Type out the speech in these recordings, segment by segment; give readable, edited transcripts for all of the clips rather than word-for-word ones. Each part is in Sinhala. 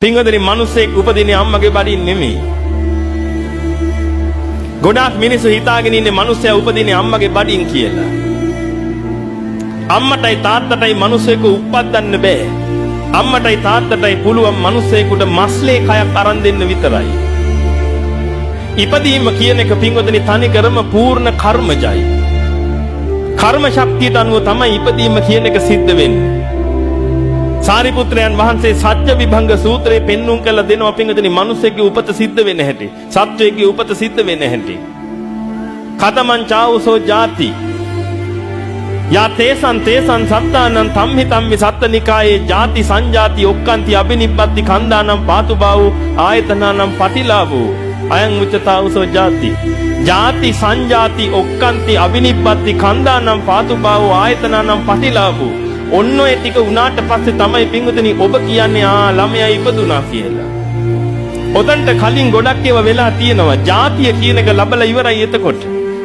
පින්වතුනි මිනිස්සෙක් උපදින්නේ අම්මගේ බඩින් නෙමෙයි. ගොඩාක් මිනිස්සු හිතාගෙන ඉන්නේ මිනිස්සයා උපදින්නේ අම්මගේ බඩින් කියලා. අම්මටයි තාත්තටයි මිනිස්සෙකු උප්පද්දන්න බෑ. අම්මටයි තාත්තටයි පුළුවන් මිනිස්සෙකුට මස්ලේ කයක් අරන් දෙන්න විතරයි. ඉපදීම කියන එක පින්වතුනි තනිකරම පූර්ණ කර්මජයි. කර්ම ශක්තියට අනුව තමයි ඉපදීම කියන එක සිද්ධ වෙන්නේ. සාරිපුත්‍රයන් වහන්සේ සත්‍ය විභංග සූත්‍රයේ පෙන්눔 කළ දෙනවා පින්වතුනි මිනිස්සෙකුගේ උපත සිද්ධ වෙන්න හැටි. සත්වයේ උපත සිද්ධ වෙන්න හැටි. කතමං චාවුසෝ ජාති යා තේසං සත්තානං තම්හි තම්මි සත්තනිකායේ ජාති සංජාති ඔක්කාන්ති අබිනිබ්බති කන්දානම් පාතුබාවු ආයතනානම් පටිලාවු අයං උච්චතාවුසෝ ජාති ජාති සංජාති ඔක්කාන්ති අබිනිබ්බති කන්දානම් පාතුබාවු ආයතනානම් පටිලාවු. ඔන්න ඔය ටික උනාට පස්සේ තමයි පින්වතුනි ඔබ කියන්නේ ළමයා ඉපදුනා කියලා. ඔතනට කලින් ගොඩක් ඒවා වෙලා තියෙනවා. ජාතිය කියන එක ලබලා ඉවරයි එතකොට.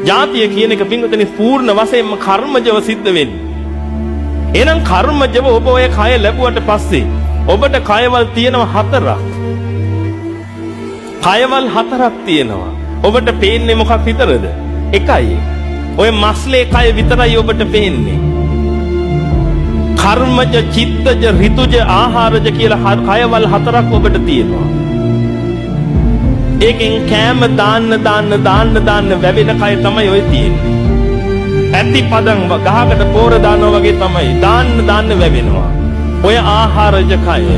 ජාතිය කියන එක පින්වතුනි පූර්ණ වශයෙන්ම කර්මජව සිද්ධ වෙන්නේ. එහෙනම් කර්මජව ඔබ ඔය කය ලැබුවට පස්සේ ඔබට කයවල් තියෙනවා 4ක්. කයවල් 4ක් තියෙනවා. ඔබට පේන්නේ මොකක් විතරද? එකයි. ඔය මස්ලේ කය විතරයි ඔබට පේන්නේ. කර්මජ, චිත්තජ, ඍතුජ, ආහාරජ කියලා කයවල් 4ක් ඔබට තියෙනවා. ඒකෙන් කෑම දාන්න වැවෙන කය තමයි ඔය තියෙන්නේ. ඇති පදන් ගහකට පෝර දානවා වගේ තමයි දාන්න වැවෙනවා. ඔය ආහාරජ කය.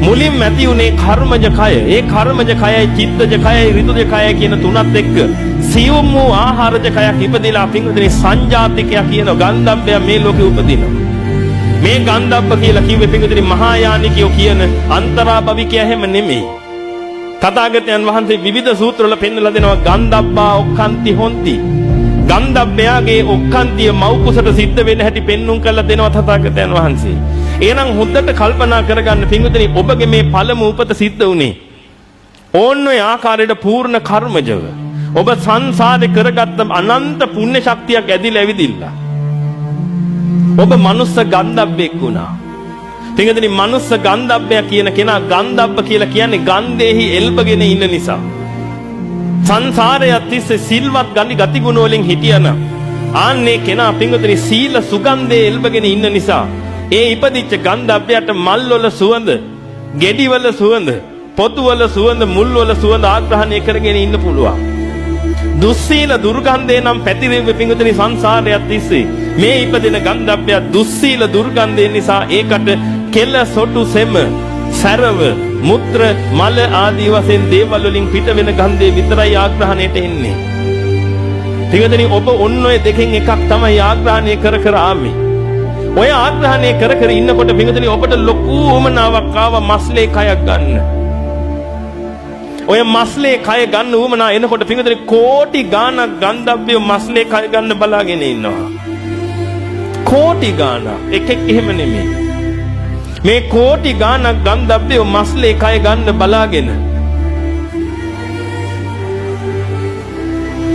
මුලින්ම ඇති උනේ කර්මජ කය. ඒ කර්මජ කයයි, චිත්තජ කයයි, ඍතුජ කයයි කියන තුනත් එක්ක සියුම් වූ ආහාරජ කයක් ඉපදිලා පින්වතුනි සංජාතිකයා කියන ගන්ධබ්බය මේ ලෝකෙ උපදිනවා. මේ ගන්ධබ්බ කියලා කිව්වේ පින්වතුනි මහායානිකයෝ කියන අන්තරාභවිකයා හැම නෙමෙයි. තථාගතයන් වහන්සේ විවිධ සූත්‍රවල පෙන්වලා දෙනවා ගන්ධබ්බා ඔක්칸ති හොಂತಿ. ගන්ධබ්බයාගේ ඔක්칸තිය මව් කුසට සිද්ධ වෙන්න හැටි පෙන්눔 කරලා දෙනවා තථාගතයන් වහන්සේ. එහෙනම් හොඳට කල්පනා කරගන්න පින්වතුනි ඔබගේ මේ පළමු උපත සිද්ධ වුණේ ඕන්න ඔය ආකාරයට පූර්ණ කර්මජව. ඔබ සංසාරේ කරගත්ත අනන්ත පුණ්‍ය ශක්තියක් ඇදිලා ඇවිදිලා ඔබ මනුස්ස ගන්ධබ්බෙක් වුණා. පින්වතුනි මනුස්ස ගන්ධබ්බය කියන කෙනා ගන්ධබ්බ කියලා කියන්නේ ගන්ධෙහි එල්බගෙන ඉන්න නිසා. සංසාරයේ තිස්සේ සිල්වත් ගති ගුණ වලින් හිටියනම් ආන්නේ කෙනා පින්වතුනි සීල සුගන්ධයේ එල්බගෙන ඉන්න නිසා ඒ ඉපදිච්ච ගන්ධබ්බයට මල් වල සුවඳ, ගෙඩි වල සුවඳ, පොතු වල සුවඳ, මුල් වල සුවඳ ආග්‍රහණය කරගෙන ඉන්න පුළුවන්. දුස්සීල දුර්ගන්ධේ නම් පැතිරෙන්නේ පින්වතුනි සංසාරයේ තිස්සේ මේ ඉපදෙන ගන්ධබ්බය දුස්සීල දුර්ගන්ධය නිසා ඒකට කෙල සොටු සෙම සරව මුත්‍ර මල ආදී වශයෙන් දේවල් වලින් පිට වෙන ගන්ධය විතරයි ආග්‍රහණයට එන්නේ. පින්වතුනි ඔබ ඔන්න ඔය දෙකෙන් එකක් තමයි ආග්‍රහණය කර ආවේ. ඔය ආග්‍රහණය කර ඉන්නකොට පින්වතුනි ඔබට ලොකු උමනාවක් ආවා මස්ලේ කයක් ගන්න. ඔය මස්ලේ කය ගන්න උමනා එනකොට පින්වතුනි කෝටි ගාණක් ගන්ධබ්බය මස්ලේ කය ගන්න බලාගෙන ඉන්නවා. කෝටි ගාණක් එකෙක් එහෙම නෙමෙයි. මේ කෝටි ගාණක් ගන්ධබ්බය මස්ලේ කය ගන්න බලාගෙන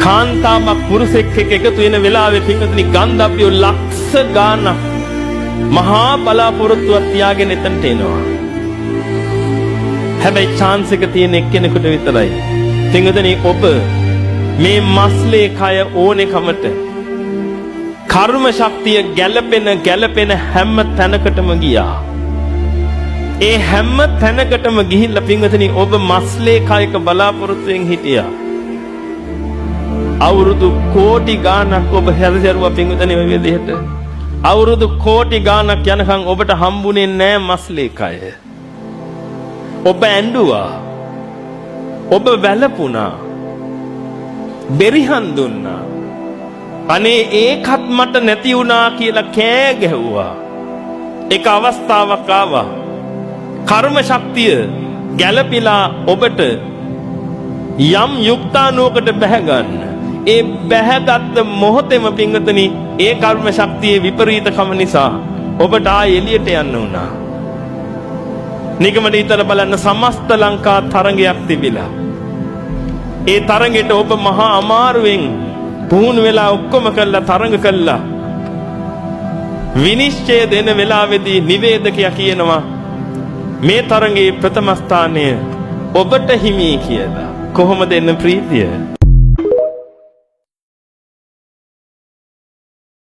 කාන්තාවක් පුරුෂෙක් එක්ක එකතු වෙන වෙලාවේ පින්වතුනි ගන්ධබ්බය ලක්ෂ ගාණක් මහා බලාපොරොත්තුවක් තියාගෙන එතනට එනවා. හැබැයි chance එක තියෙන එක්කෙනෙකුට විතරයි. පින්වතුනි ඔබ මේ මස්ලේ කය ඕනෙකමට කර්ම ශක්තිය ගැළපෙන හැම තැනකටම ගියා. ඒ හැම තැනකටම ගිහිල්ලා පින්වතුනි ඔබ මස්ලේ කයක බලාපොරොත්තුෙන් හිටියා. අවුරුදු කෝටි ගාණක් ඔබ හැදසරුවා පින්වතුනි මේ විදිහට. අවුරුදු කෝටි ගාණක් යනකම් ඔබට හම්බුනේ නෑ මස්ලේ කය. ඔබ ඇඬුවා. ඔබ වැළපුණා. බෙරිහන් දුන්නා. අනේ ඒකත් මට නැති වුණා කියලා කෑ ගැහුවා. එක අවස්ථාවක් ආවා. කර්ම ශක්තිය ගැළපිලා ඔබට යම් යුක්තානුවකට බැහැ ගන්න. ඒ බැහැගත් මොහොතේම පින්වතුනි ඒ කර්ම ශක්තියේ විපරීතකම නිසා ඔබට ආයෙ එළියට යන්න වුණා. නිගමන හිතලා බලන්න සමස්ත ලංකා තරඟයක් තිබිලා. ඒ තරඟෙට ඔබ මහා අමාරුවෙන් පුහුණු වෙලා ඔක්කොම කළා තරඟ කළා. විනිශ්චය දෙන වෙලාවේදී නිවේදකයා කියනවා මේ තරඟේ ප්‍රථම ස්ථානය ඔබට හිමි කියලා. කොහොමද එන්න ප්‍රීතිය?